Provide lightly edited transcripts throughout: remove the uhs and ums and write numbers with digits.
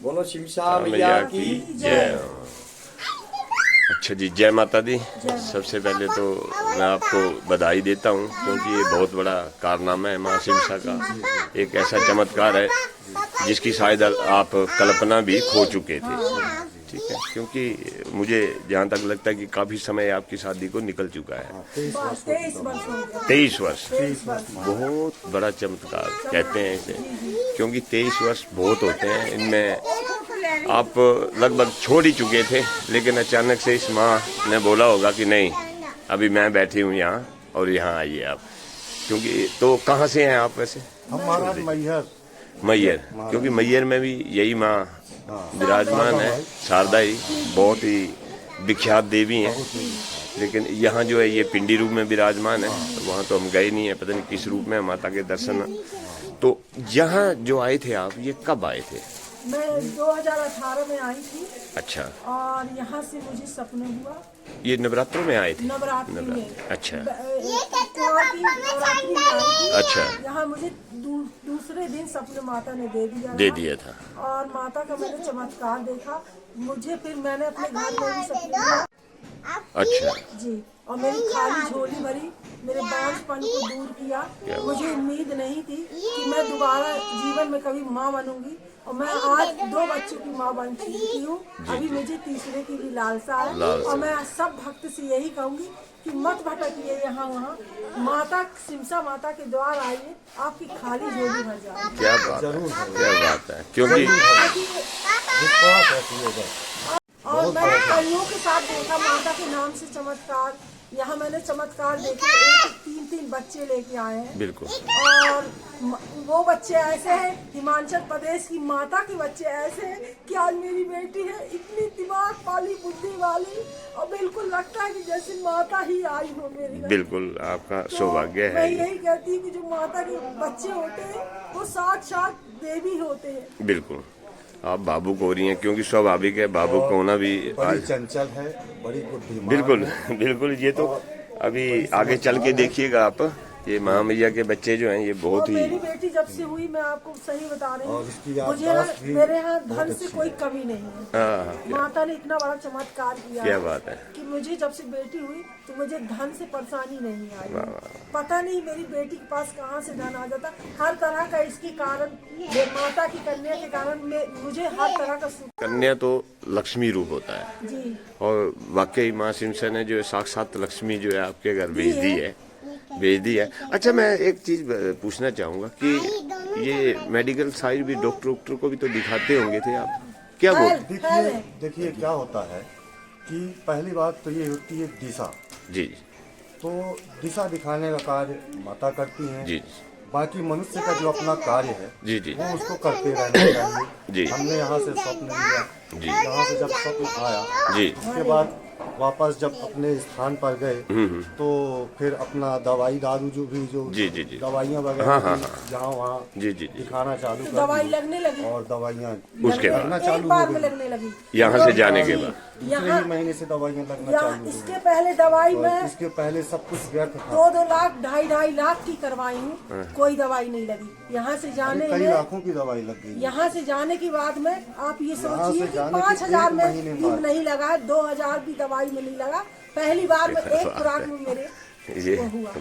बोलो शिमशा मैया की जय। अच्छा जी, जय माता दी। सबसे पहले तो मैं आपको बधाई देता हूँ, क्योंकि ये बहुत बड़ा कारनामा है माँ शिमशा का। एक ऐसा चमत्कार है जिसकी शायद आप कल्पना भी खो चुके थे। ठीक है, क्योंकि मुझे जहाँ तक लगता है कि काफ़ी समय आपकी शादी को निकल चुका है। 23 वर्ष बहुत बड़ा चमत्कार कहते हैं इसे, क्योंकि 23 वर्ष बहुत होते हैं। इनमें आप लगभग छोड़ ही चुके थे, लेकिन अचानक से इस माँ ने बोला होगा कि नहीं, अभी मैं बैठी हूँ यहाँ और यहाँ आइए आप। क्योंकि तो कहाँ से हैं आप वैसे? हमारा मैहर मैयर, क्योंकि मैयर में भी यही माँ विराजमान है। शारदा ही बहुत ही विख्यात देवी हैं, लेकिन यहाँ जो है ये पिंडी रूप में विराजमान है। तो वहाँ तो हम गए नहीं है, पता नहीं किस रूप में माता के दर्शन। तो यहाँ जो आए थे आप, ये कब आए थे? मैं 2018 में आई थी। अच्छा, और यहाँ से मुझे सपना हुआ। ये नवरात्रों में आए थे? नवरात्रि में। अच्छा नवरात्रि में आई थी। अच्छा, यहाँ मुझे दूसरे दिन सपने माता ने दे दिया था। और माता का मैंने चमत्कार देखा। मुझे फिर मैंने अपने घर में भी सपना। अच्छा जी, और मेरी खाली झोली भरी, मेरे बांझपन को दूर किया। मुझे उम्मीद नहीं थी कि मैं दोबारा जीवन में कभी माँ बनूंगी, और मैं आज 2 बच्चों की माँ बन चुकी हूँ। अभी मुझे तीसरे की भी लालसा है। और मैं सब भक्त से यही कहूँगी कि मत भटकिए यहाँ वहाँ, माता शिमशा माता के द्वार आइए, आपकी खाली झोली भर जाए। क्या बात है, क्या बात है। क्योंकि और मैंने कईयों के साथ देखा माता के नाम से चमत्कार। यहाँ मैंने चमत्कार देखे, 3-3 बच्चे लेके आए हैं। बिल्कुल। और वो बच्चे ऐसे हैं, हिमाचल प्रदेश की माता के बच्चे ऐसे हैं कि आज मेरी बेटी है, इतनी दिमाग वाली, बुद्धि वाली, और बिल्कुल लगता है कि जैसे माता ही आई हो मेरे घर। बिल्कुल, आपका सौभाग्य है। मैं यही कहती हूँ कि जो माता के बच्चे होते हैं वो साक्षात देवी होते हैं। बिल्कुल, आप भावुक हो रही हैं, क्योंकि स्वाभाविक है भावुक होना भी। बड़ी चंचल है, बड़ी बुद्धिमान। बिल्कुल बिल्कुल, ये तो अभी आगे चल के देखिएगा आप। ये महामैया के बच्चे जो हैं ये बहुत ही। मेरी बेटी जब से हुई, मैं आपको सही बता रही और इसकी हूँ, मुझे याददाश्त भी मेरे यहाँ धन से कोई कमी नहीं है। हाँ, माता ने इतना बड़ा चमत्कार किया। क्या बात है कि मुझे जब से बेटी हुई तो मुझे धन से परेशानी नहीं आई। पता नहीं मेरी बेटी के पास कहाँ से धन आ जाता, हर तरह का इसके कारण, माता की कन्या के कारण मुझे हर तरह का सुख। कन्या तो लक्ष्मी रूप होता है जी, और वाकई माँ शिमशा ने जो साक्षात लक्ष्मी जो है आपके घर भेज दी है। अच्छा, मैं एक चीज पूछना चाहूंगा कि ये मेडिकल साइड भी डॉक्टर को भी तो दिखाते होंगे थे आप, क्या बोल? देखिए क्या होता है कि पहली बात तो ये होती है दिशा। जी तो दिशा दिखाने का कार्य माता करती हैं। जी बाकी मनुष्य का जो अपना कार्य है जी जी वो उसको करते रहना चाहिए। जी। हमने यहाँ से स्वप्न लिया जी। यहाँ से जब स्वप्न आया जी, उसके बाद वापस जब अपने स्थान पर गए तो फिर अपना दवाई दारू जो जी जी जी दवाइयाँ हाँ, वगैरह हाँ, जहाँ वहाँ जी जी जी दिखाना चालू कर दवाई दी लगने लगी और दवाइयाँ उसके बाद लगना एक चालू बार हो में गई। लगने लगी। यहाँ से जाने के बाद दूसरे ही महीने से दवाइयाँ लगना यहाँ चालू हो इसके गई। पहले दवाई और में इसके पहले सब कुछ व्यर्थ था। 2-2 लाख 2.5 लाख की करवाई हूँ, कोई दवाई नहीं लगी। यहाँ से जाने कई में, लाखों की दवाई लग गई। यहाँ से जाने के बाद में आप ये यहाँ सोचिए से कि जाने के 5,000 एक में महीने भी बाद। नहीं लगा है, 2,000 की दवाई में नहीं लगा। पहली बार में एक खुराक में मेरे ये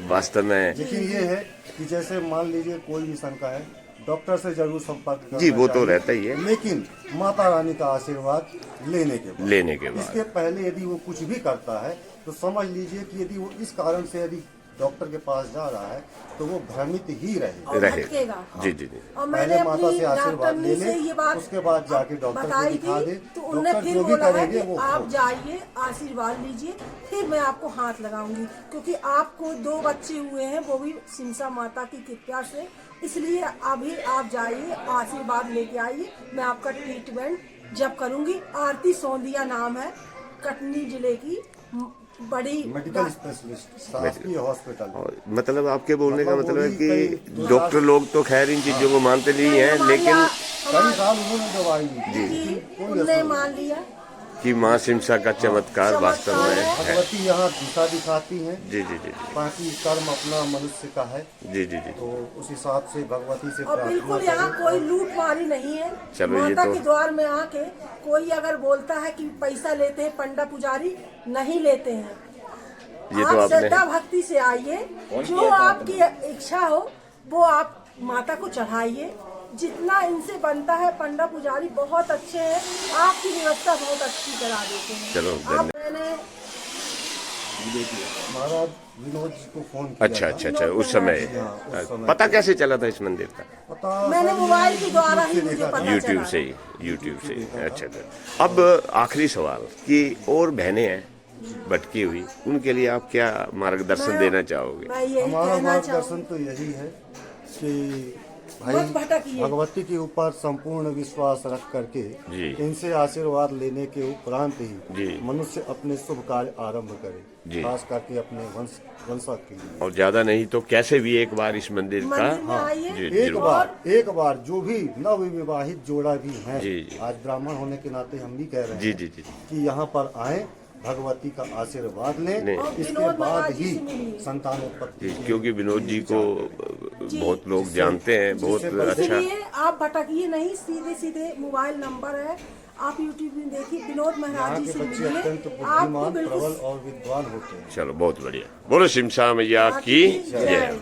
वास्तव में। लेकिन ये है कि जैसे मान लीजिए कोई भी शंका है, डॉक्टर से जरूर संपर्क करना जी, वो तो चाहिए। रहता ही है, लेकिन माता रानी का आशीर्वाद लेने के बाद इसके इसके पहले यदि वो कुछ भी करता है तो समझ लीजिए कि यदि वो इस कारण से यदि डॉक्टर के पास जा रहा है तो वो भ्रमित ही और रहे। भटकेगा। जी जी जी और मैंने पहले माता अपनी से आशीर्वाद ले डॉक्टरनी से ले, ये बात उसके बाद जाके डॉक्टर को बताई दिखा थी, दे। तो उन्होंने डॉक्टर फिर जो भी बोला है करेंगे कि वो आप जाइए, आशीर्वाद लीजिए, फिर मैं आपको हाथ लगाऊंगी, क्योंकि आपको 2 बच्चे हुए हैं, वो भी शिमशा माता की कृपा से। इसलिए अभी आप जाइए, आशीर्वाद लेके आइए, मैं आपका ट्रीटमेंट जब करूंगी। आरती सोंदिया नाम है, कटनी जिले की बड़ी मेडिकल स्पेशलिस्ट शासकीय हॉस्पिटल। और मतलब आपके बोलने का मतलब है वो भी कि डॉक्टर लोग तो खैर इन चीजों को मानते नहीं है, लेकिन कई साल उन्होंने दवाई दी जी, उन्होंने मान लिया। कि माँ सिमसा का चमत्कार वास्तव में है। भगवती यहाँ दिशा दिखाती हैं। जी जी जी बाकी कर्म अपना मनुष्य का है, जी जी जी। तो उस हिसाब से भगवती से और प्रार्थना बिल्कुल यहाँ करें। कोई लूटमारी नहीं है। चलो ये माता तो- के द्वार में आके कोई अगर बोलता है कि पैसा लेते हैं पंडा पुजारी, नहीं लेते हैं। ये तो आप आपने- श्रद्धा भक्ति से आइए, जो आपकी इच्छा हो वो आप माता को चढ़ाइए। जितना इनसे बनता है, पंडा पुजारी बहुत अच्छे हैं, आपकी व्यवस्था बहुत अच्छी करा देते हैं। चलो, अब मैंने महाराज विनोद जी को फोन किया अच्छा था। अच्छा अच्छा, उस समय हाँ, उस समय। पता कैसे चला था इस मंदिर का? पता मैंने सर, मोबाइल के द्वारा YouTube ही से मुझे देखा था। पता यूट्यूब चला से है। ही, यूट्यूब से ही। अच्छा अच्छा। अब आखिरी सवाल कि और बहनें हैं भटकी हुई, उनके लिए आप क्या मार्गदर्शन देना चाहोगे? मैं यही हमारा कहना मार्गदर्शन चाहूँ, तो यही है कि मत भाई भटकिए। भगवती के ऊपर संपूर्ण विश्वास रख करके जी। इनसे आशीर्वाद लेने के उपरांत ही जी। मनुष्य अपने शुभ कार्य आरंभ जी। करे, खास करके अपने वंशज के लिए। और ज्यादा नहीं तो कैसे भी एक बार इस मंदिर का मंदिर में आइए। जी एक जरूर। बार जो भी नवविवाहित जोड़ा भी हैं, जी, जी। आज ब्राह्मण होने के नाते हम भी कह रहे जी हैं जी जी। कि यहाँ पर आए, भगवती का आशीर्वाद लें, नहीं। और इसके विनोद बाद महाराज जी ही से मिलिए। संतानोत्पत्ति जी, की क्योंकि विनोद जी को बहुत लोग जानते हैं, बहुत अच्छा। इसलिए आप भटकिए नहीं, सीधे सीधे मोबाइल नंबर है, आप यूट्यूब में देखिए, विनोद यहाँ महाराज जी के से बच्चे मिलिए, अत्यंत आपको बुद्धिमान, बिल्कुल प्रबल और विद्वान होते हैं। चलो बहुत बढ़िया। बोलो सिमसा मैया की जय। जय।